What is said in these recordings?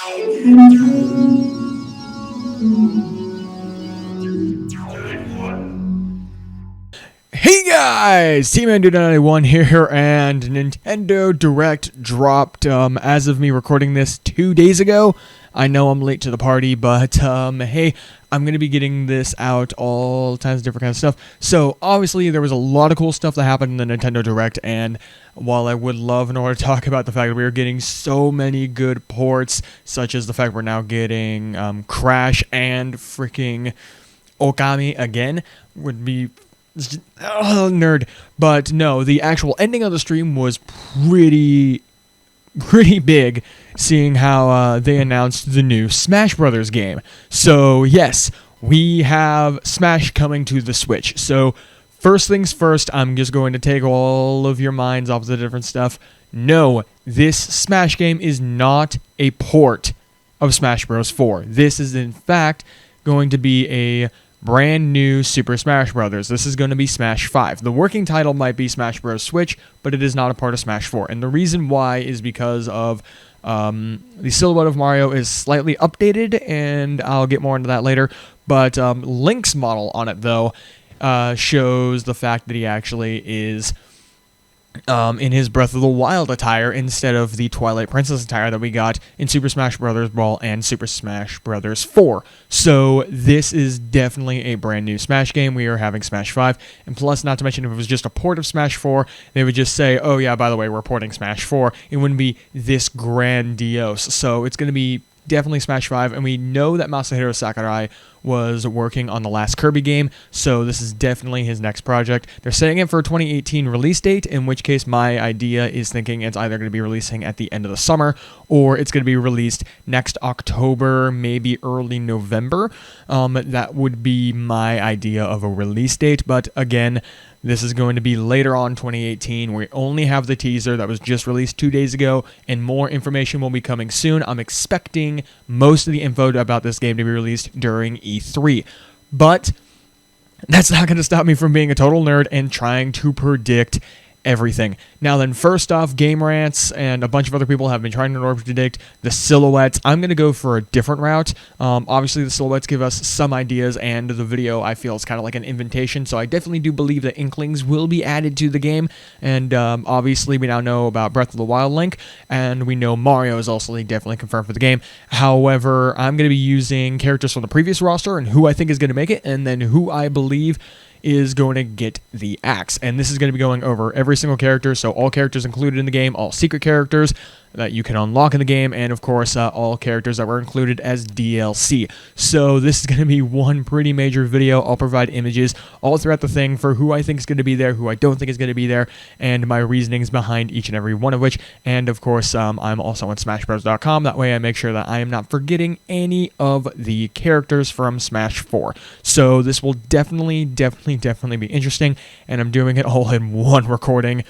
Hey guys, Team Endo91 here, and Nintendo Direct dropped, as of me recording this 2 days ago. I know I'm late to the party, but, hey, I'm going to be getting this out, all kinds of different kinds of stuff. So, obviously, there was a lot of cool stuff that happened in the Nintendo Direct, and while I would love in order to talk about the fact that we are getting so many good ports, such as the fact we're now getting, Crash and freaking Okami again, would be... nerd. But no, the actual ending of the stream was pretty big, seeing how they announced the new Smash Brothers game. So yes, we have Smash coming to the Switch. So first things first, I'm just going to take all of your minds off the different stuff. No, this Smash game is not a port of Smash Bros. 4. This is in fact going to be a brand new Super Smash Bros. This is going to be Smash 5. The working title might be Smash Bros. Switch, but it is not a part of Smash 4. And the reason why is because of the silhouette of Mario is slightly updated, and I'll get more into that later. But Link's model on it, though, shows the fact that he actually is in his Breath of the Wild attire instead of the Twilight Princess attire that we got in Super Smash Bros. Brawl and Super Smash Bros. 4. So this is definitely a brand new Smash game. We are having Smash 5, and plus, not to mention, if it was just a port of Smash 4, they would just say, oh yeah, by the way, we're porting Smash 4. It wouldn't be this grandiose. So it's going to be definitely Smash 5, and we know that Masahiro Sakurai was working on the last Kirby game, so this is definitely his next project. They're setting it for a 2018 release date, in which case my idea is thinking it's either going to be releasing at the end of the summer, or it's going to be released next October, maybe early November. That would be my idea of a release date, but again, this is going to be later on 2018. We only have the teaser that was just released 2 days ago, and more information will be coming soon. I'm expecting most of the info about this game to be released during E3. But that's not going to stop me from being a total nerd and trying to predict everything. Now then, first off, Game Rants and a bunch of other people have been trying to predict the silhouettes. I'm going to go for a different route. Obviously, the silhouettes give us some ideas, and the video, I feel, is kind of like an invitation, so I definitely do believe that Inklings will be added to the game, and obviously, we now know about Breath of the Wild Link, and we know Mario is also definitely confirmed for the game. However, I'm going to be using characters from the previous roster, and who I think is going to make it, and then who I believe is going to get the axe. And this is going to be going over every single character, so all characters included in the game, all secret characters that you can unlock in the game, and of course all characters that were included as DLC. So this is going to be one pretty major video. I'll provide images all throughout the thing for who I think is going to be there, who I don't think is going to be there, and my reasonings behind each and every one of which. And of course I'm also on SmashBros.com. That way I make sure that I am not forgetting any of the characters from Smash 4. So this will definitely be interesting, and I'm doing it all in one recording.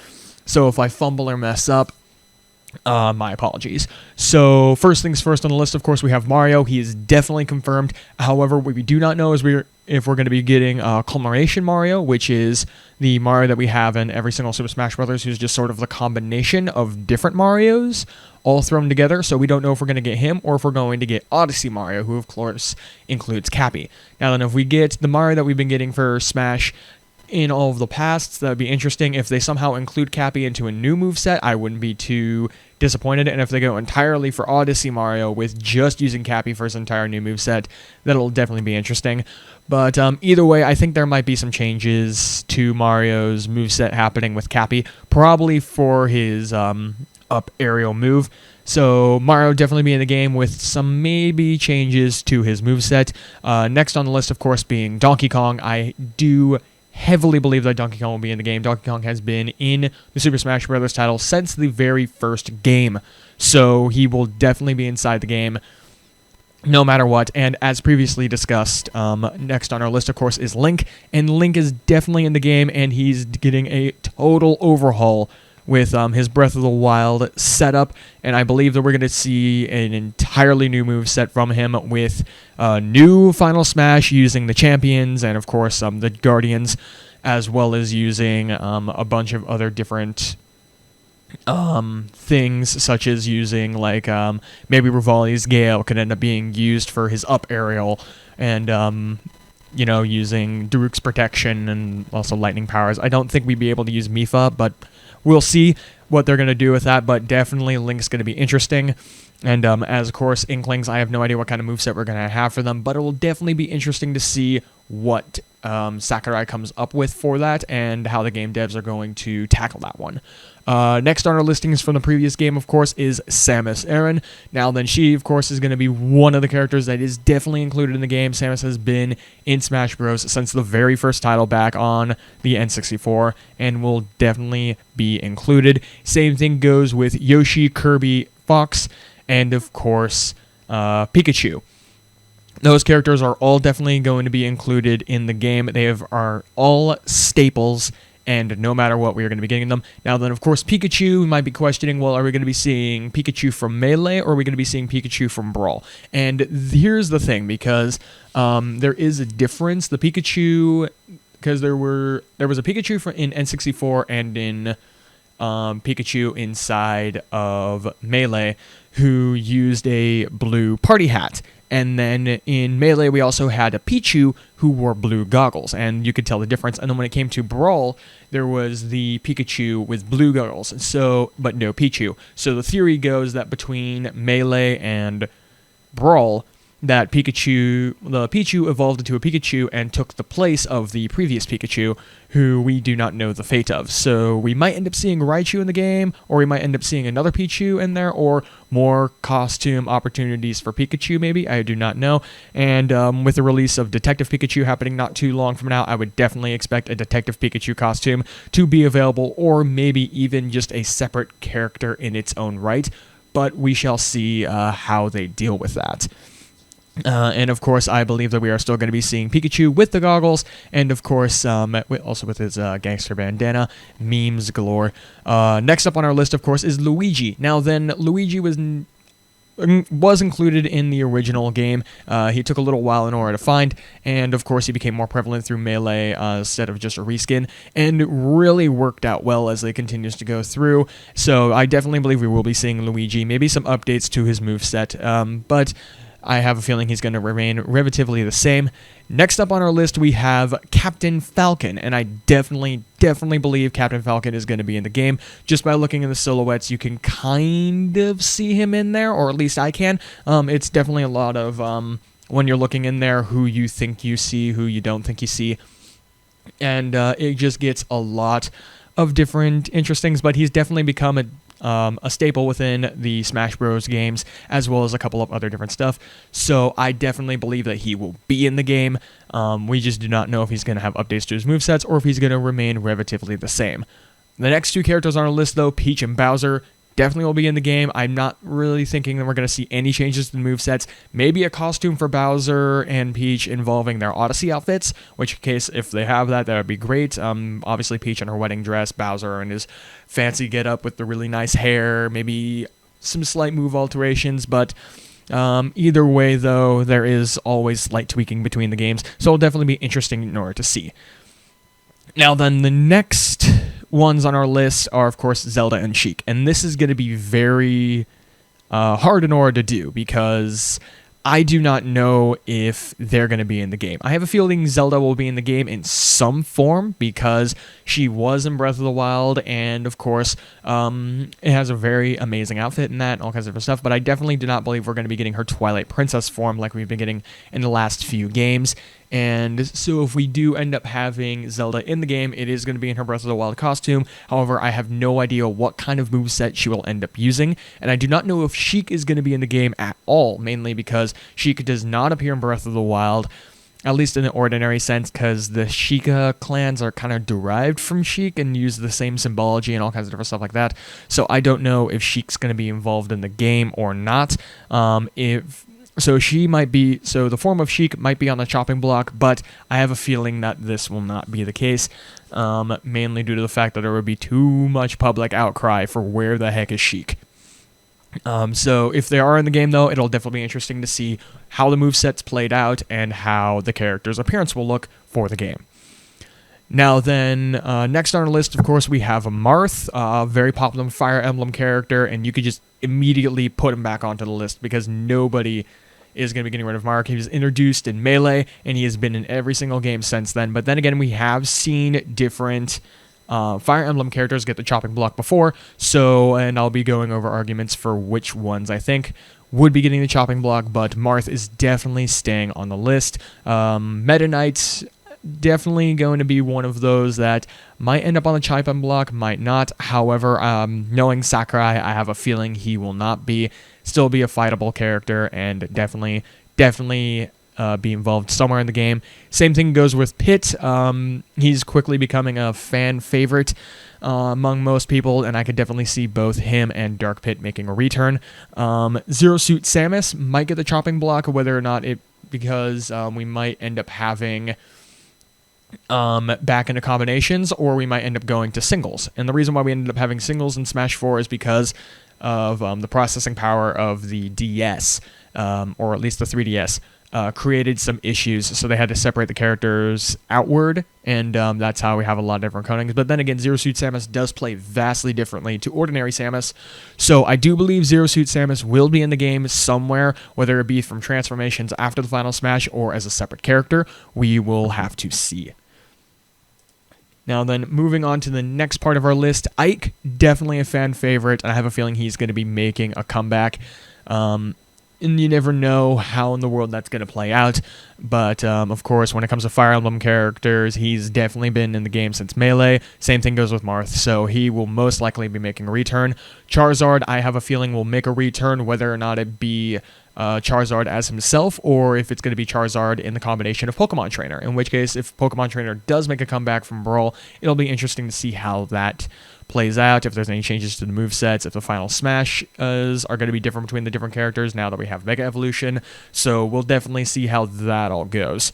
So if I fumble or mess up, my apologies. So first things first on the list, of course, we have Mario. He is definitely confirmed. However, what we do not know is if we're going to be getting Culmination Mario, which is the Mario that we have in every single Super Smash Bros., who's just sort of the combination of different Marios all thrown together. So we don't know if we're going to get him or if we're going to get Odyssey Mario, who of course includes Cappy. Now then, if we get the Mario that we've been getting for Smash in all of the pasts, that would be interesting. If they somehow include Cappy into a new moveset, I wouldn't be too disappointed. And if they go entirely for Odyssey Mario with just using Cappy for his entire new moveset, that'll definitely be interesting. But either way, I think there might be some changes to Mario's moveset happening with Cappy, probably for his up aerial move. So Mario definitely be in the game with some maybe changes to his moveset. Next on the list, of course, being Donkey Kong. I do heavily believe that Donkey Kong will be in the game. Donkey Kong has been in the Super Smash Bros. Title since the very first game, so he will definitely be inside the game no matter what. And as previously discussed, next on our list, of course, is Link, and Link is definitely in the game, and he's getting a total overhaul with his Breath of the Wild setup, and I believe that we're going to see an entirely new moveset from him with new Final Smash using the champions and, of course, the Guardians, as well as using a bunch of other different things such as using like maybe Rivali's Gale could end up being used for his up aerial, and using Daruk's protection and also lightning powers. I don't think we'd be able to use Mipha, but we'll see what they're going to do with that. But definitely Link's going to be interesting. And as, of course, Inklings, I have no idea what kind of moveset we're going to have for them, but it will definitely be interesting to see what Sakurai comes up with for that and how the game devs are going to tackle that one. Next on our listings from the previous game, of course, is Samus Aran. Now then, she, of course, is going to be one of the characters that is definitely included in the game. Samus has been in Smash Bros. Since the very first title back on the N64 and will definitely be included. Same thing goes with Yoshi, Kirby, Fox, and, of course, Pikachu. Those characters are all definitely going to be included in the game. They are all staples, and no matter what, we are going to be getting them. Now then, of course, Pikachu, we might be questioning, well, are we going to be seeing Pikachu from Melee, or are we going to be seeing Pikachu from Brawl? And here's the thing, because there is a difference. The Pikachu, because there was a Pikachu in N64 and in Pikachu inside of Melee who used a blue party hat. And then in Melee, we also had a Pichu who wore blue goggles, and you could tell the difference. And then when it came to Brawl, there was the Pikachu with blue goggles, but no Pichu. So the theory goes that between Melee and Brawl, that the Pichu evolved into a Pikachu and took the place of the previous Pikachu, who we do not know the fate of. So we might end up seeing Raichu in the game, or we might end up seeing another Pichu in there, or more costume opportunities for Pikachu, maybe. I do not know. And with the release of Detective Pikachu happening not too long from now, I would definitely expect a Detective Pikachu costume to be available, or maybe even just a separate character in its own right. But we shall see how they deal with that. And of course, I believe that we are still going to be seeing Pikachu with the goggles, and of course, also with his gangster bandana, memes galore. Next up on our list, of course, is Luigi. Now then, Luigi was included in the original game. He took a little while in order to find, and of course he became more prevalent through Melee instead of just a reskin, and really worked out well as they continues to go through. So I definitely believe we will be seeing Luigi, maybe some updates to his moveset, but I have a feeling he's going to remain relatively the same. Next up on our list, we have Captain Falcon, and I definitely believe Captain Falcon is going to be in the game. Just by looking at the silhouettes, you can kind of see him in there, or at least I can. It's definitely a lot of, when you're looking in there, who you think you see, who you don't think you see. And it just gets a lot of different interesting things, but he's definitely become a staple within the Smash Bros. Games, as well as a couple of other different stuff. So I definitely believe that he will be in the game. We just do not know if he's going to have updates to his movesets or if he's going to remain relatively the same. The next two characters on our list, though, Peach and Bowser, definitely will be in the game. I'm not really thinking that we're going to see any changes to the movesets. Maybe a costume for Bowser and Peach involving their Odyssey outfits, which case, if they have that, that would be great. Obviously, Peach in her wedding dress, Bowser in his fancy getup with the really nice hair, maybe some slight move alterations, but either way, though, there is always slight tweaking between the games, so it'll definitely be interesting in order to see. Now then, the next ones on our list are, of course, Zelda and Sheik. And this is going to be very hard in order to do, because I do not know if they're going to be in the game. I have a feeling Zelda will be in the game in some form, because she was in Breath of the Wild, and of course, it has a very amazing outfit in that, and all kinds of different stuff, but I definitely do not believe we're going to be getting her Twilight Princess form like we've been getting in the last few games. And so if we do end up having Zelda in the game, it is going to be in her Breath of the Wild costume. However, I have no idea what kind of moveset she will end up using, and I do not know if Sheik is going to be in the game at all, mainly because Sheik does not appear in Breath of the Wild, at least in the ordinary sense, because the Sheikah clans are kind of derived from Sheik and use the same symbology and all kinds of different stuff like that. So I don't know if Sheik's going to be involved in the game or not. So the form of Sheik might be on the chopping block, but I have a feeling that this will not be the case, mainly due to the fact that there would be too much public outcry for where the heck is Sheik. So if they are in the game, though, it'll definitely be interesting to see how the moveset's played out and how the character's appearance will look for the game. Now then, next on our list, of course, we have Marth, a very popular Fire Emblem character, and you could just immediately put him back onto the list because nobody is going to be getting rid of Marth. He was introduced in Melee, and he has been in every single game since then. But then again, we have seen different Fire Emblem characters get the chopping block before, and I'll be going over arguments for which ones I think would be getting the chopping block, but Marth is definitely staying on the list. Meta Knight, definitely going to be one of those that might end up on the chopping block, might not. However, knowing Sakurai, I have a feeling he will not still be a fightable character and definitely be involved somewhere in the game. Same thing goes with Pit. He's quickly becoming a fan favorite among most people, and I could definitely see both him and Dark Pit making a return. Zero Suit Samus might get the chopping block, whether or not because we might end up having back into combinations, or we might end up going to singles. And the reason why we ended up having singles in Smash 4 is because of the processing power of the DS, or at least the 3DS, created some issues, so they had to separate the characters outward, and that's how we have a lot of different coatings. But then again, Zero Suit Samus does play vastly differently to ordinary Samus, so I do believe Zero Suit Samus will be in the game somewhere, whether it be from transformations after the final Smash or as a separate character. We will have to see. Now then, moving on to the next part of our list, Ike, definitely a fan favorite, and I have a feeling he's going to be making a comeback. And you never know how in the world that's going to play out, but of course, when it comes to Fire Emblem characters, he's definitely been in the game since Melee. Same thing goes with Marth, so he will most likely be making a return. Charizard, I have a feeling, will make a return, whether or not it be Charizard as himself, or if it's going to be Charizard in the combination of Pokemon Trainer, in which case, if Pokemon Trainer does make a comeback from Brawl, it'll be interesting to see how that plays out, if there's any changes to the movesets, if the final Smash are going to be different between the different characters now that we have Mega Evolution, so we'll definitely see how that all goes.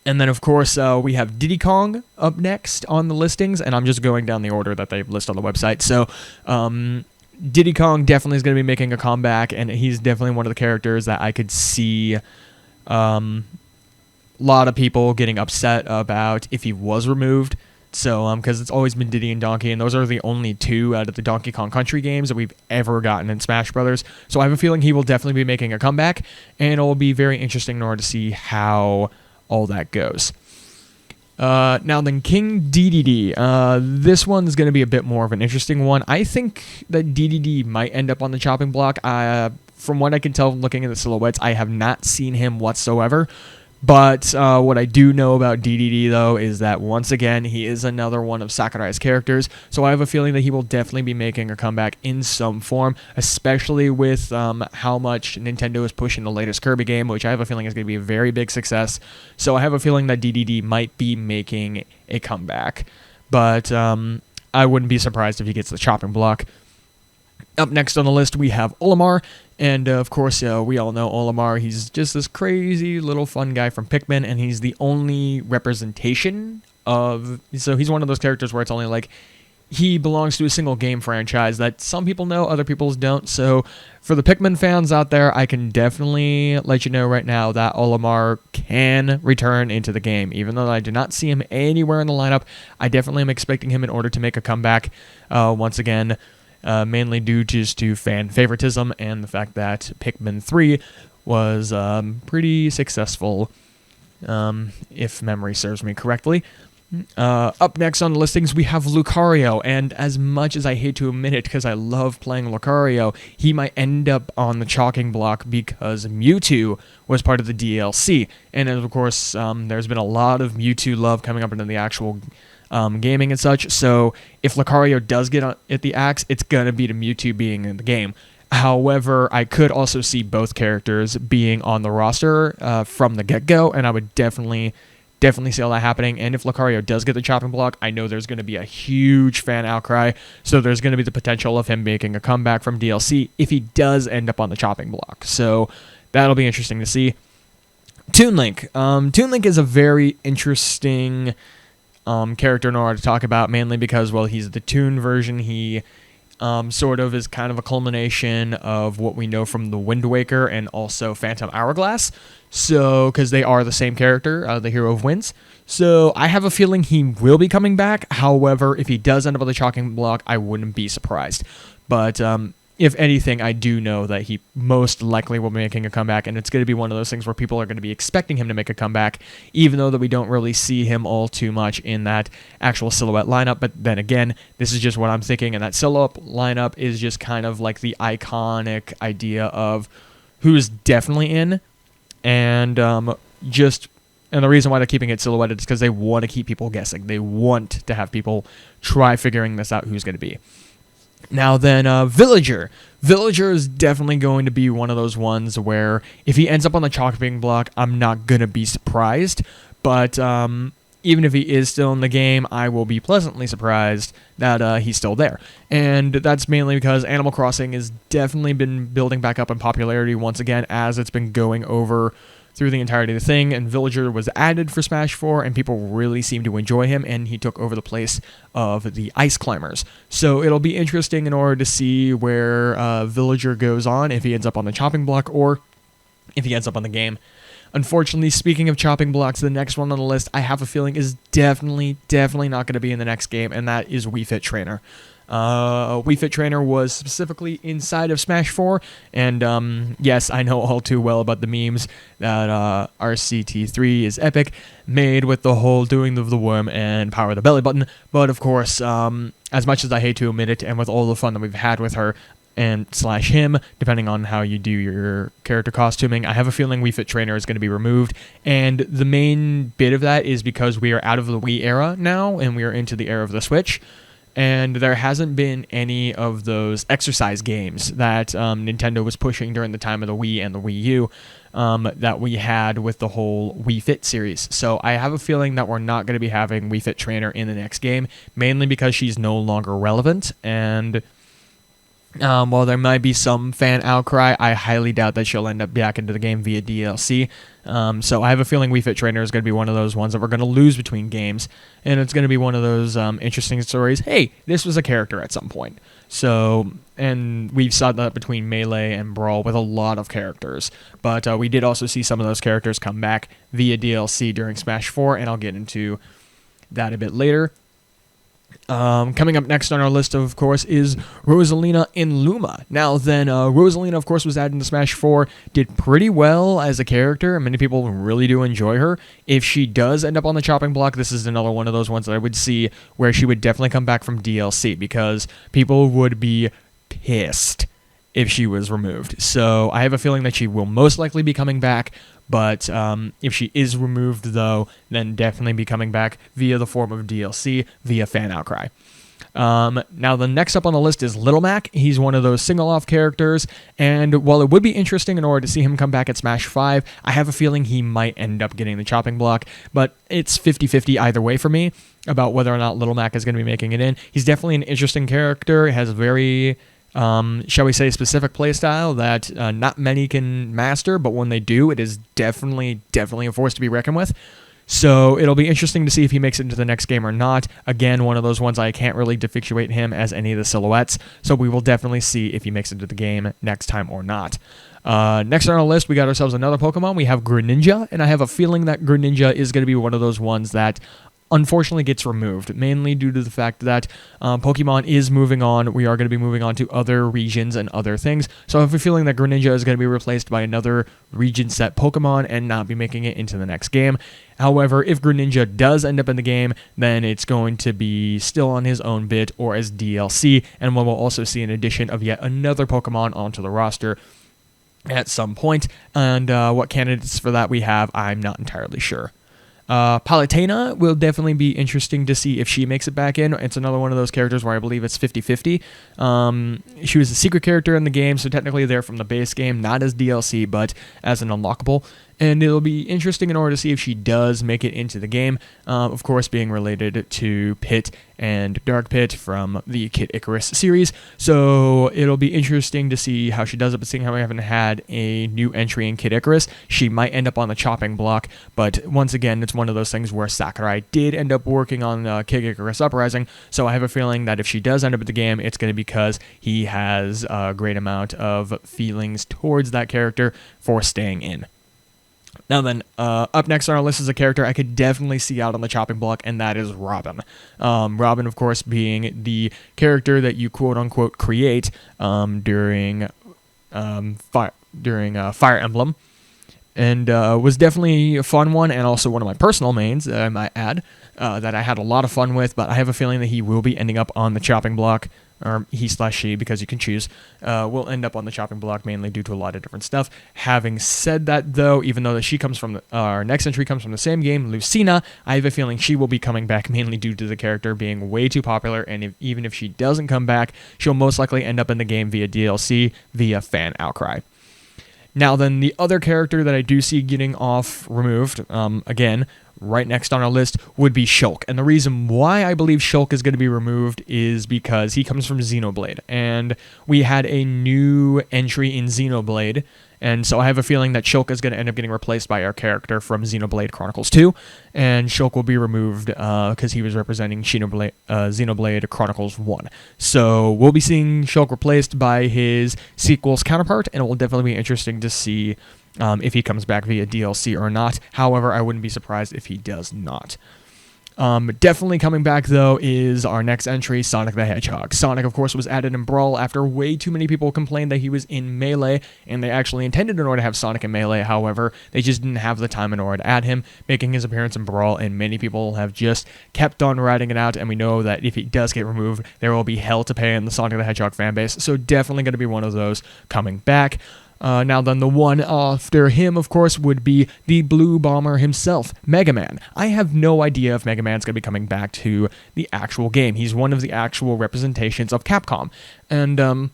And then, of course, we have Diddy Kong up next on the listings, and I'm just going down the order that they list on the website, so Diddy Kong definitely is going to be making a comeback, and he's definitely one of the characters that I could see a lot of people getting upset about if he was removed. So, because it's always been Diddy and Donkey, and those are the only two out of the Donkey Kong Country games that we've ever gotten in Smash Brothers. So I have a feeling he will definitely be making a comeback, and it will be very interesting in order to see how all that goes. Now then, King DDD. This one's going to be a bit more of an interesting one. I think that DDD might end up on the chopping block. From what I can tell from looking at the silhouettes, I have not seen him whatsoever. But what I do know about DDD, though, is that once again, he is another one of Sakurai's characters, so I have a feeling that he will definitely be making a comeback in some form, especially with how much Nintendo is pushing the latest Kirby game, which I have a feeling is going to be a very big success. So I have a feeling that DDD might be making a comeback, but I wouldn't be surprised if he gets the chopping block. Up next on the list, we have Olimar, and of course, we all know Olimar. He's just this crazy little fun guy from Pikmin, and he's the only representation of... So he's one of those characters where it's only like he belongs to a single game franchise that some people know, other people don't. So for the Pikmin fans out there, I can definitely let you know right now that Olimar can return into the game. Even though I do not see him anywhere in the lineup, I definitely am expecting him in order to make a comeback once again. Mainly due just to fan favoritism and the fact that Pikmin 3 was pretty successful, if memory serves me correctly. Up next on the listings, we have Lucario, and as much as I hate to admit it because I love playing Lucario, he might end up on the chopping block because Mewtwo was part of the DLC. And of course, there's been a lot of Mewtwo love coming up into the actual gaming and such, so if Lucario does get at the axe, it's going to be to Mewtwo being in the game. However, I could also see both characters being on the roster from the get-go, and I would definitely see all that happening. And if Lucario does get the chopping block, I know there's going to be a huge fan outcry, so there's going to be the potential of him making a comeback from DLC if he does end up on the chopping block. So that'll be interesting to see. Toon Link. Toon Link is a very interesting character in order to talk about, mainly because, well, he's the Toon version. He sort of is kind of a culmination of what we know from the Wind Waker and also Phantom Hourglass. So, because they are the same character, the Hero of Winds. So, I have a feeling he will be coming back. However, if he does end up on the chopping block, I wouldn't be surprised. But, if anything, I do know that he most likely will be making a comeback, and it's going to be one of those things where people are going to be expecting him to make a comeback, even though that we don't really see him all too much in that actual silhouette lineup. But then again, this is just what I'm thinking, and that silhouette lineup is just kind of like the iconic idea of who's definitely in, and and the reason why they're keeping it silhouetted is because they want to keep people guessing. They want to have people try figuring this out who's going to be. Now then, Villager. Villager is definitely going to be one of those ones where if he ends up on the chopping block, I'm not going to be surprised. But even if he is still in the game, I will be pleasantly surprised that he's still there. And that's mainly because Animal Crossing has definitely been building back up in popularity once again as it's been going over through the entirety of the thing, and Villager was added for Smash 4, and people really seem to enjoy him, and he took over the place of the Ice Climbers. So it'll be interesting in order to see where Villager goes on, if he ends up on the chopping block, or if he ends up on the game. Unfortunately, speaking of chopping blocks, the next one on the list, I have a feeling is definitely not going to be in the next game, and that is Wii Fit Trainer. Wii Fit Trainer was specifically inside of Smash 4, and yes, I know all too well about the memes that RCT3 is epic, made with the whole doing of the worm and power of the belly button, but of course, as much as I hate to admit it, and with all the fun that we've had with her, and / him, depending on how you do your character costuming, I have a feeling Wii Fit Trainer is going to be removed, and the main bit of that is because we are out of the Wii era now, and we are into the era of the Switch. And there hasn't been any of those exercise games that Nintendo was pushing during the time of the Wii and the Wii U that we had with the whole Wii Fit series. So I have a feeling that we're not going to be having Wii Fit Trainer in the next game, mainly because she's no longer relevant. And while there might be some fan outcry, I highly doubt that she'll end up back into the game via DLC. So I have a feeling Wii Fit Trainer is going to be one of those ones that we're going to lose between games, and it's going to be one of those interesting stories. Hey, this was a character at some point. So, and we've saw that between Melee and Brawl with a lot of characters, but we did also see some of those characters come back via DLC during Smash 4, and I'll get into that a bit later. Coming up next on our list, of course, is Rosalina in Luma. Now then, Rosalina, of course, was added into Smash 4, did pretty well as a character, and many people really do enjoy her. If she does end up on the chopping block, this is another one of those ones that I would see where she would definitely come back from DLC, because people would be pissed if she was removed. So I have a feeling that she will most likely be coming back, but if she is removed, though, then definitely be coming back via the form of DLC, via fan outcry. Now, the next up on the list is Little Mac. He's one of those single-off characters, and while it would be interesting in order to see him come back at Smash 5, I have a feeling he might end up getting the chopping block, but it's 50-50 either way for me about whether or not Little Mac is going to be making it in. He's definitely an interesting character, has a very shall we say, specific playstyle that not many can master, but when they do, it is definitely a force to be reckoned with. So it'll be interesting to see if he makes it into the next game or not. Again, one of those ones I can't really differentiate him as any of the silhouettes, so we will definitely see if he makes it into the game next time or not. Next on our list, we got ourselves another Pokemon. We have Greninja, and I have a feeling that Greninja is going to be one of those ones that unfortunately gets removed, mainly due to the fact that Pokemon is moving on. We are going to be moving on to other regions and other things. So I have a feeling that Greninja is going to be replaced by another region set Pokemon and not be making it into the next game. However, if Greninja does end up in the game, then it's going to be still on his own bit or as DLC, and we will also see an addition of yet another Pokemon onto the roster at some point. And what candidates for that we have, I'm not entirely sure. Palutena will definitely be interesting to see if she makes it back in. It's another one of those characters where I believe it's 50-50. She was a secret character in the game, so technically they're from the base game, not as DLC, but as an unlockable. and it'll be interesting in order to see if she does make it into the game, of course being related to Pit and Dark Pit from the Kid Icarus series. So it'll be interesting to see how she does it, but seeing how we haven't had a new entry in Kid Icarus, she might end up on the chopping block. But once again, it's one of those things where Sakurai did end up working on Kid Icarus Uprising, so I have a feeling that if she does end up at the game, it's going to be because he has a great amount of feelings towards that character for staying in. Now then, up next on our list is a character I could definitely see out on the chopping block, and that is Robin. Robin, of course, being the character that you quote-unquote create during Fire Emblem, and was definitely a fun one, and also one of my personal mains, I might add, that I had a lot of fun with, but I have a feeling that he will be ending up on the chopping block, or he/she, because you can choose, will end up on the chopping block mainly due to a lot of different stuff. Having said that, though, even though that she comes from our next entry comes from the same game, Lucina, I have a feeling she will be coming back mainly due to the character being way too popular, and even if she doesn't come back, she'll most likely end up in the game via DLC, via fan outcry. Now then, the other character that I do see getting removed, again, right next on our list, would be Shulk. And the reason why I believe Shulk is going to be removed is because he comes from Xenoblade. And we had a new entry in Xenoblade, and so I have a feeling that Shulk is going to end up getting replaced by our character from Xenoblade Chronicles 2, and Shulk will be removed because he was representing Xenoblade Chronicles 1. So we'll be seeing Shulk replaced by his sequel's counterpart, and it will definitely be interesting to see if he comes back via DLC or not. However, I wouldn't be surprised if he does not. Definitely coming back, though, is our next entry, Sonic the Hedgehog. Sonic, of course, was added in Brawl after way too many people complained that he was in Melee, and they actually intended in order to have Sonic in Melee. However, they just didn't have the time in order to add him, making his appearance in Brawl, and many people have just kept on riding it out, and we know that if he does get removed, there will be hell to pay in the Sonic the Hedgehog fanbase, so definitely going to be one of those coming back. Now then, the one after him, of course, would be the Blue Bomber himself, Mega Man. I have no idea if Mega Man's going to be coming back to the actual game. He's one of the actual representations of Capcom. And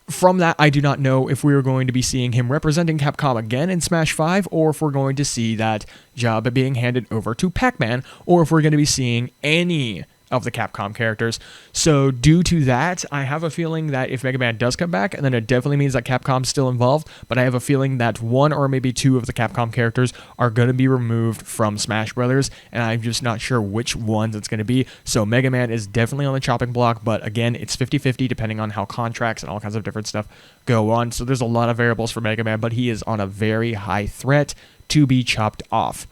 from that, I do not know if we are going to be seeing him representing Capcom again in Smash 5, or if we're going to see that job being handed over to Pac-Man, or if we're going to be seeing any of the Capcom characters. So due to that, I have a feeling that if Mega Man does come back, and then it definitely means that Capcom's still involved, but I have a feeling that one or maybe two of the Capcom characters are going to be removed from Smash Brothers, and I'm just not sure which ones it's going to be. So Mega Man is definitely on the chopping block, but again, it's 50-50 depending on how contracts and all kinds of different stuff go on. So there's a lot of variables for Mega Man, but he is on a very high threat to be chopped off.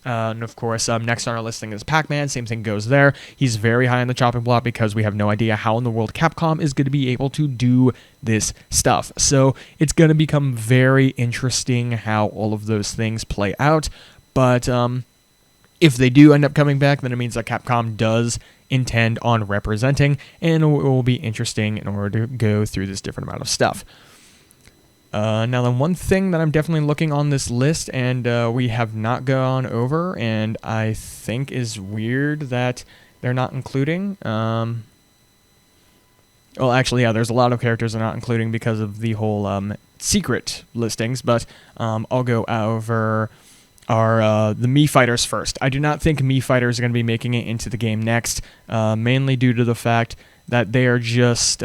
And of course, next on our listing is Pac-Man. Same thing goes there. He's very high on the chopping block because we have no idea how in the world Capcom is going to be able to do this stuff. So it's going to become very interesting how all of those things play out. But if they do end up coming back, then it means that Capcom does intend on representing, and it will be interesting in order to go through this different amount of stuff. Now, the one thing that I'm definitely looking on this list, and we have not gone over, and I think is weird that they're not including. Well, actually, yeah, there's a lot of characters they're not including because of the whole secret listings, but I'll go over the Mii Fighters first. I do not think Mii Fighters are going to be making it into the game next, mainly due to the fact that they are just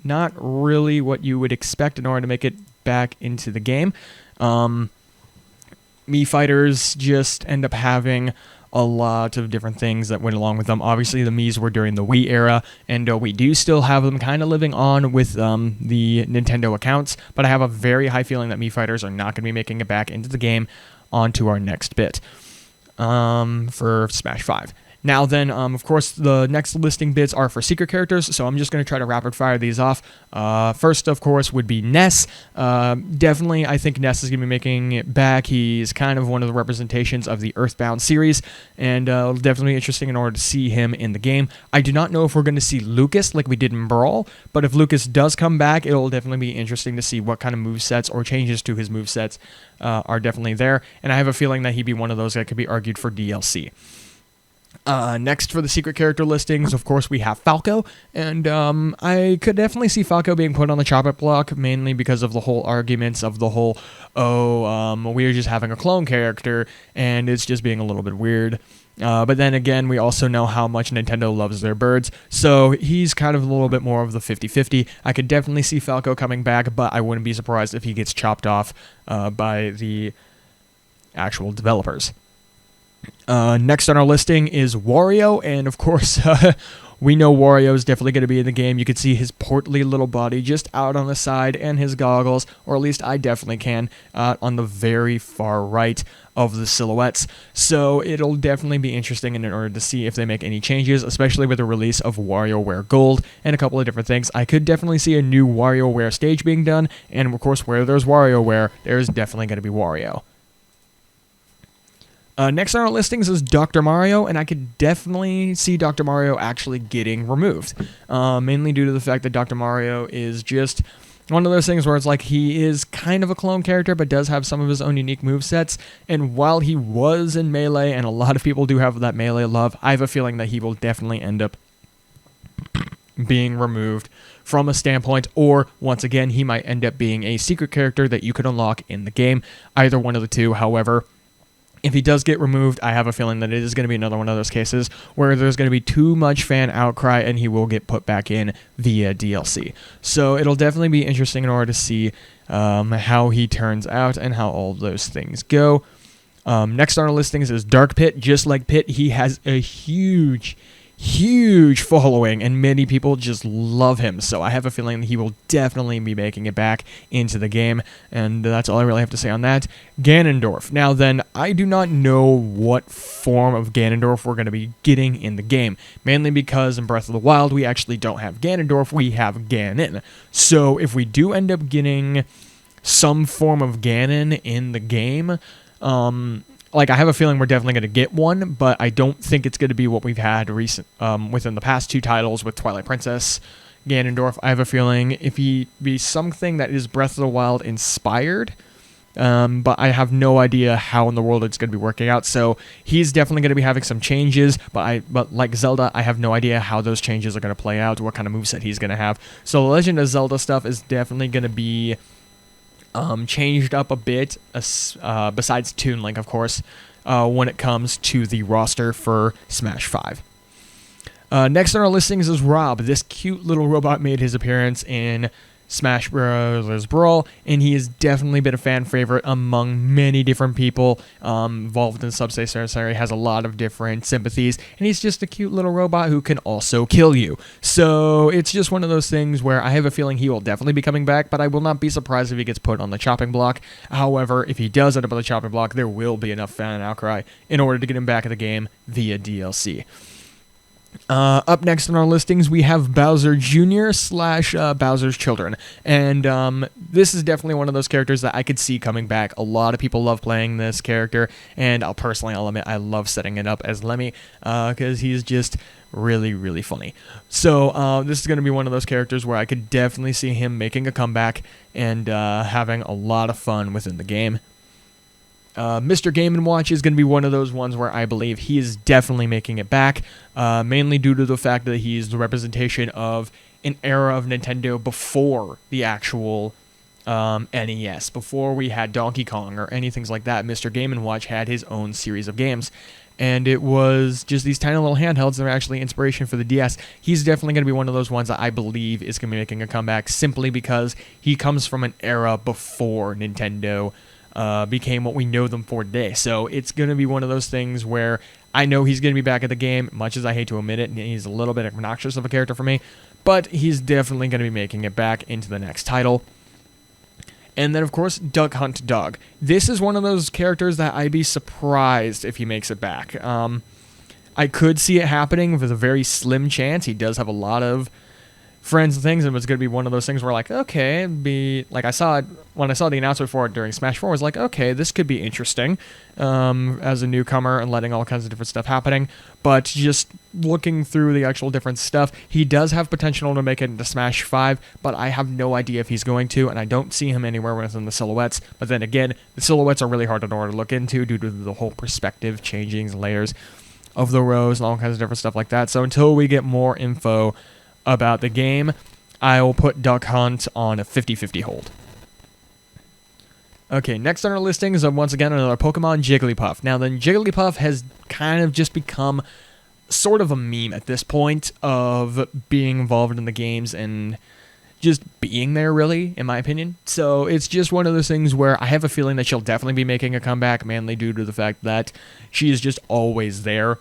not really what you would expect in order to make it back into the game. Mii Fighters just end up having a lot of different things that went along with them. Obviously, the Miis were during the Wii era, and we do still have them kind of living on with the Nintendo accounts, but I have a very high feeling that Mii Fighters are not going to be making it back into the game. On to our next bit for Smash 5. Now then, of course, the next listing bits are for secret characters, so I'm just going to try to rapid-fire these off. First, of course, would be Ness. Definitely, I think Ness is going to be making it back. He's kind of one of the representations of the Earthbound series, and definitely interesting in order to see him in the game. I do not know if we're going to see Lucas like we did in Brawl, but if Lucas does come back, it'll definitely be interesting to see what kind of movesets or changes to his movesets are definitely there, and I have a feeling that he'd be one of those that could be argued for DLC. Next for the secret character listings, of course, we have Falco, and I could definitely see Falco being put on the chopping block, mainly because of the whole arguments of the whole, we're just having a clone character, and it's just being a little bit weird. But then again, we also know how much Nintendo loves their birds, so he's kind of a little bit more of the 50-50. I could definitely see Falco coming back, but I wouldn't be surprised if he gets chopped off by the actual developers. Next on our listing is Wario, and of course, we know Wario is definitely going to be in the game. You can see his portly little body just out on the side and his goggles, or at least I definitely can, on the very far right of the silhouettes. So it'll definitely be interesting in order to see if they make any changes, especially with the release of WarioWare Gold and a couple of different things. I could definitely see a new WarioWare stage being done, and of course, where there's WarioWare, there's definitely going to be Wario. Next on our listings is Dr. Mario, and I could definitely see Dr. Mario actually getting removed, mainly due to the fact that Dr. Mario is just one of those things where it's like he is kind of a clone character, but does have some of his own unique movesets, and while he was in Melee, and a lot of people do have that Melee love, I have a feeling that he will definitely end up being removed from a standpoint, or once again, he might end up being a secret character that you could unlock in the game, either one of the two. However, if he does get removed, I have a feeling that it is going to be another one of those cases where there's going to be too much fan outcry and he will get put back in via DLC. So it'll definitely be interesting in order to see how he turns out and how all those things go. Next on our listings is Dark Pit. Just like Pit, he has a huge following, and many people just love him, so I have a feeling he will definitely be making it back into the game, and that's all I really have to say on that. Ganondorf. Now then, I do not know what form of Ganondorf we're going to be getting in the game, mainly because in Breath of the Wild, we actually don't have Ganondorf, we have Ganon. So if we do end up getting some form of Ganon in the game, I have a feeling we're definitely going to get one, but I don't think it's going to be what we've had within the past two titles with Twilight Princess, Ganondorf. I have a feeling if he be something that is Breath of the Wild inspired, but I have no idea how in the world it's going to be working out. So he's definitely going to be having some changes, but like Zelda, I have no idea how those changes are going to play out, what kind of moveset he's going to have. So the Legend of Zelda stuff is definitely going to be changed up a bit, besides Toon Link, of course, when it comes to the roster for Smash 5. Next on our listings is Rob. This cute little robot made his appearance in Smash Bros. Brawl, and he has definitely been a fan favorite among many different people involved in the Subspace Area. Has a lot of different sympathies, and he's just a cute little robot who can also kill you. So it's just one of those things where I have a feeling he will definitely be coming back, but I will not be surprised if he gets put on the chopping block. However, if he does end up on the chopping block, there will be enough fan outcry in order to get him back in the game via DLC. Up next on our listings, we have Bowser Jr. / Bowser's Children. And this is definitely one of those characters that I could see coming back. A lot of people love playing this character, and I'll admit I love setting it up as Lemmy, because he's just really funny. So this is going to be one of those characters where I could definitely see him making a comeback and having a lot of fun within the game. Mr. Game & Watch is going to be one of those ones where I believe he is definitely making it back, mainly due to the fact that he's the representation of an era of Nintendo before the actual NES, before we had Donkey Kong or anything like that. Mr. Game & Watch had his own series of games, and it was just these tiny little handhelds that are actually inspiration for the DS. He's definitely going to be one of those ones that I believe is going to be making a comeback, simply because he comes from an era before Nintendo became what we know them for today. So it's going to be one of those things where I know he's going to be back at the game, much as I hate to admit it, and he's a little bit obnoxious of a character for me, but he's definitely going to be making it back into the next title. And then, of course, Duck Hunt Dog. This is one of those characters that I'd be surprised if he makes it back. I could see it happening with a very slim chance. He does have a lot of friends and things, and it's going to be one of those things where, like, okay, I saw it when I saw the announcement for it during Smash 4, I was like, okay, this could be interesting as a newcomer and letting all kinds of different stuff happening. But just looking through the actual different stuff, he does have potential to make it into Smash 5, but I have no idea if he's going to, and I don't see him anywhere within the silhouettes. But then again, the silhouettes are really hard in order to look into due to the whole perspective changings and layers. of the rows and all kinds of different stuff like that. So until we get more info about the game, I will put Duck Hunt on a 50-50 hold. Okay, next on our listings is once again another Pokemon, Jigglypuff. Now then, Jigglypuff has kind of just become sort of a meme at this point of being involved in the games and just being there, really, in my opinion. So it's just one of those things where I have a feeling that she'll definitely be making a comeback, mainly due to the fact that she is just always there.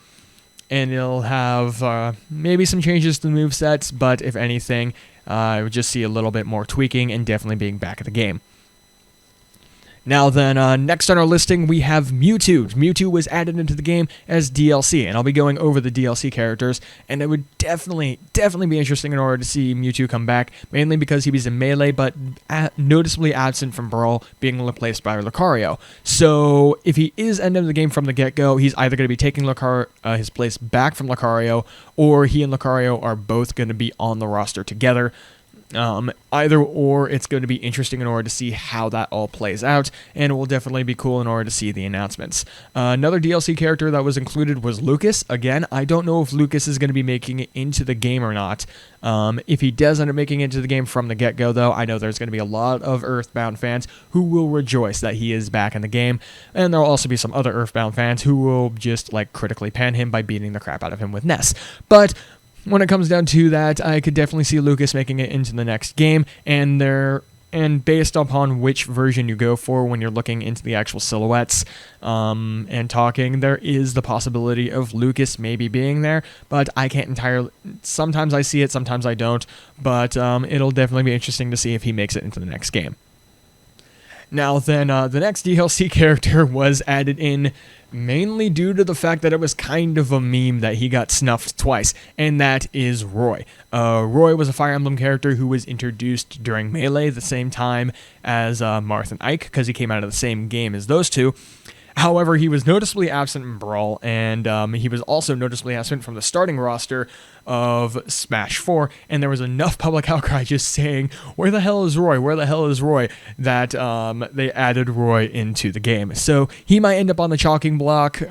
And it'll have maybe some changes to the movesets, but if anything, I would just see a little bit more tweaking and definitely being back at the game. Now then, next on our listing, we have Mewtwo. Mewtwo was added into the game as DLC, and I'll be going over the DLC characters, and it would definitely be interesting in order to see Mewtwo come back, mainly because he was in Melee, but noticeably absent from Brawl, being replaced by Lucario. So, if he is ending the game from the get-go, he's either going to be taking his place back from Lucario, or he and Lucario are both going to be on the roster together. Either or, it's going to be interesting in order to see how that all plays out, and it will definitely be cool in order to see the announcements. Another DLC character that was included was Lucas. Again, I don't know if Lucas is going to be making it into the game or not. If he does end up making it into the game from the get-go, though, I know there's going to be a lot of Earthbound fans who will rejoice that he is back in the game, and there will also be some other Earthbound fans who will just, critically pan him by beating the crap out of him with Ness. But when it comes down to that, I could definitely see Lucas making it into the next game, and based upon which version you go for when you're looking into the actual silhouettes and talking, there is the possibility of Lucas maybe being there, but I can't entirely. Sometimes I see it, sometimes I don't, but it'll definitely be interesting to see if he makes it into the next game. Now then, the next DLC character was added in mainly due to the fact that it was kind of a meme that he got snuffed twice, and that is Roy. Roy was a Fire Emblem character who was introduced during Melee the same time as Marth and Ike, because he came out of the same game as those two. However, he was noticeably absent in Brawl, and he was also noticeably absent from the starting roster of Smash 4, and there was enough public outcry just saying, where the hell is Roy, where the hell is Roy, that they added Roy into the game. So he might end up on the chalking block,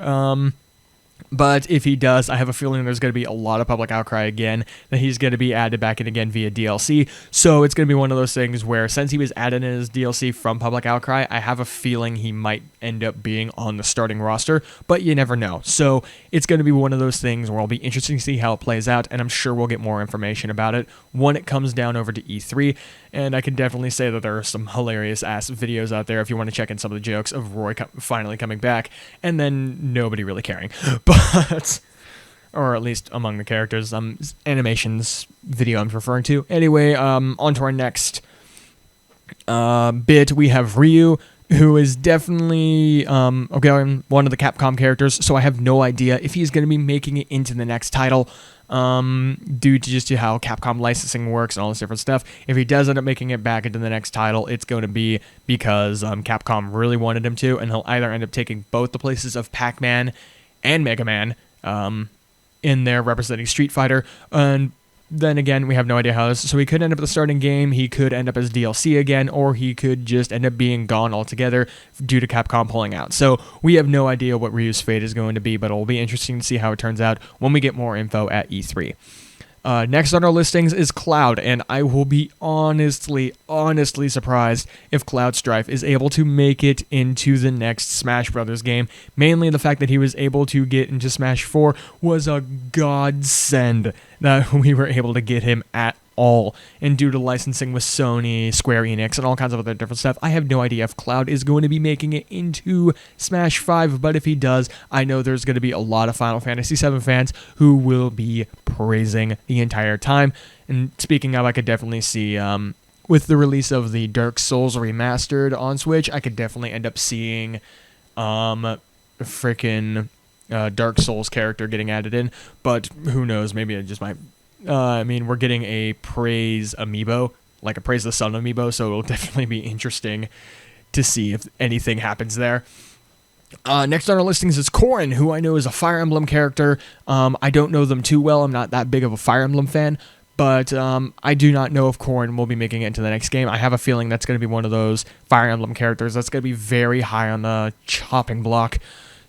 but if he does, I have a feeling there's going to be a lot of public outcry again, that he's going to be added back in again via DLC. So it's going to be one of those things where, since he was added in as DLC from public outcry, I have a feeling he might end up being on the starting roster, but you never know. So it's going to be one of those things where it'll be interesting to see how it plays out, and I'm sure we'll get more information about it when it comes down over to E3. And I can definitely say that there are some hilarious-ass videos out there if you want to check in some of the jokes of Roy finally coming back, and then nobody really caring. But, or at least among the characters, animations video I'm referring to. Anyway, on to our next bit. We have Ryu, who is definitely one of the Capcom characters, so I have no idea if he's going to be making it into the next title, due to just how Capcom licensing works and all this different stuff. If he does end up making it back into the next title, it's going to be because Capcom really wanted him to, and he'll either end up taking both the places of Pac-Man and Mega Man in there representing Street Fighter, and then again, we have no idea how this, so he could end up at the starting game, he could end up as DLC again, or he could just end up being gone altogether due to Capcom pulling out. So we have no idea what Ryu's fate is going to be, but it'll be interesting to see how it turns out when we get more info at E3. Next on our listings is Cloud, and I will be honestly surprised if Cloud Strife is able to make it into the next Smash Brothers game. Mainly the fact that he was able to get into Smash 4 was a godsend that we were able to get him at all. And due to licensing with Sony, Square Enix, and all kinds of other different stuff, I have no idea if Cloud is going to be making it into Smash 5, but if he does, I know there's going to be a lot of Final Fantasy VII fans who will be praising the entire time. And speaking of, I could definitely see, with the release of the Dark Souls Remastered on Switch, I could definitely end up seeing freaking Dark Souls character getting added in, but who knows, maybe it just might. We're getting a Praise amiibo, like a Praise the Sun amiibo, so it'll definitely be interesting to see if anything happens there. Next on our listings is Corrin, who I know is a Fire Emblem character. I don't know them too well. I'm not that big of a Fire Emblem fan, but I do not know if Corrin will be making it into the next game. I have a feeling that's going to be one of those Fire Emblem characters that's going to be very high on the chopping block.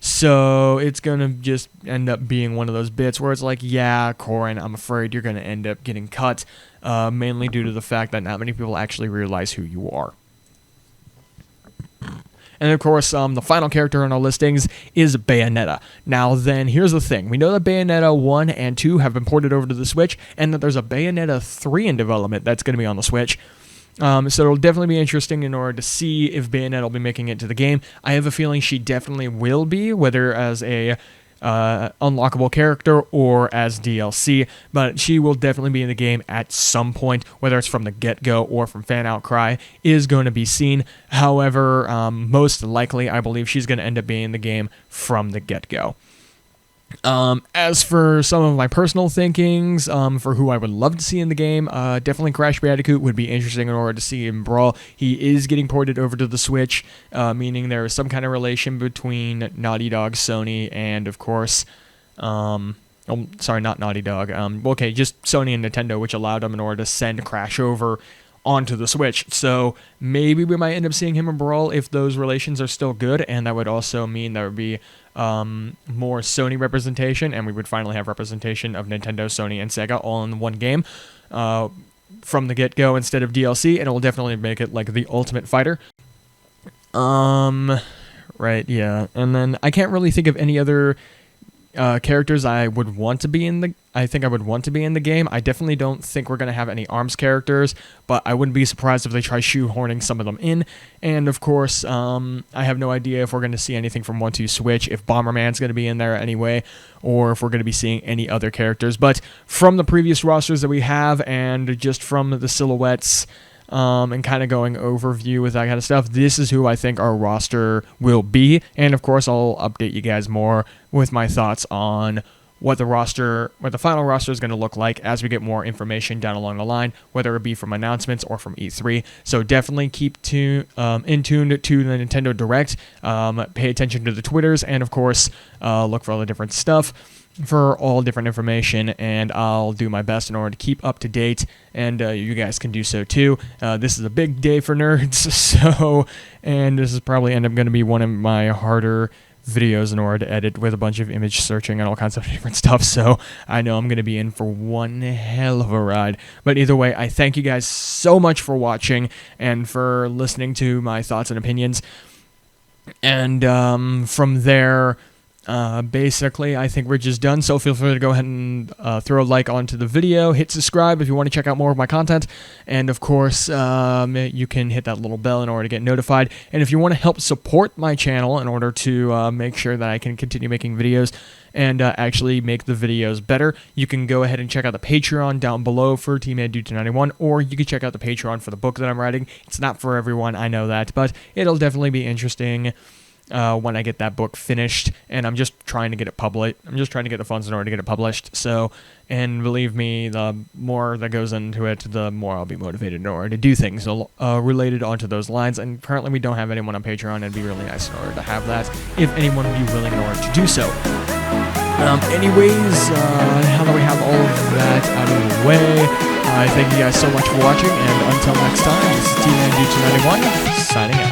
So it's going to just end up being one of those bits where it's like, yeah, Corrin, I'm afraid you're going to end up getting cut, mainly due to the fact that not many people actually realize who you are. And of course, the final character in our listings is Bayonetta. Now then, here's the thing. We know that Bayonetta 1 and 2 have been ported over to the Switch, and that there's a Bayonetta 3 in development that's going to be on the Switch. So it'll definitely be interesting in order to see if Bayonetta will be making it to the game. I have a feeling she definitely will be, whether as a unlockable character or as DLC, but she will definitely be in the game at some point, whether it's from the get-go or from fan outcry, is going to be seen. However, most likely, I believe she's going to end up being in the game from the get-go. As for some of my personal thinkings, for who I would love to see in the game, definitely Crash Bandicoot would be interesting in order to see him brawl. He is getting ported over to the Switch, meaning there is some kind of relation between Naughty Dog, Sony, and of course, sorry, not Naughty Dog, okay, just Sony and Nintendo, which allowed them in order to send Crash over onto the Switch. So maybe we might end up seeing him in Brawl if those relations are still good, and that would also mean there would be more Sony representation, and we would finally have representation of Nintendo, Sony, and Sega all in one game from the get-go instead of DLC, and it will definitely make it like the Ultimate Fighter. Right, yeah. And then I can't really think of any other characters I would want to be in the game. I definitely don't think we're going to have any ARMS characters, but I wouldn't be surprised if they try shoehorning some of them in. And of course, I have no idea if we're going to see anything from 1-2 Switch, if Bomberman's going to be in there anyway, or if we're going to be seeing any other characters. But from the previous rosters that we have, and just from the silhouettes, and kind of going overview with that kind of stuff, this is who I think our roster will be. And of course, I'll update you guys more with my thoughts on what the final roster is going to look like as we get more information down along the line, whether it be from announcements or from E3. So definitely keep in tune to the Nintendo Direct. Pay attention to the Twitters, and of course, look for all the different stuff for all different information, and I'll do my best in order to keep up to date, and you guys can do so too. This is a big day for nerds, and this is probably end up going to be one of my harder videos in order to edit, with a bunch of image searching and all kinds of different stuff, so I know I'm going to be in for one hell of a ride. But either way, I thank you guys so much for watching and for listening to my thoughts and opinions, and from there, basically, I think we're just done, so feel free to go ahead and throw a like onto the video, hit subscribe if you want to check out more of my content, and of course, you can hit that little bell in order to get notified. And if you want to help support my channel in order to make sure that I can continue making videos and actually make the videos better, you can go ahead and check out the Patreon down below for Team Ed Dude 291, or you can check out the Patreon for the book that I'm writing. It's not for everyone, I know that, but it'll definitely be interesting when I get that book finished, and I'm just trying to get it published. I'm just trying to get the funds in order to get it published. So, and believe me, the more that goes into it, the more I'll be motivated in order to do things related onto those lines. And currently, we don't have anyone on Patreon. It'd be really nice in order to have that, if anyone would be willing in order to do so. Anyways, now that we have all of that out of the way, I thank you guys so much for watching, and until next time, this is Team Dude 291 signing out.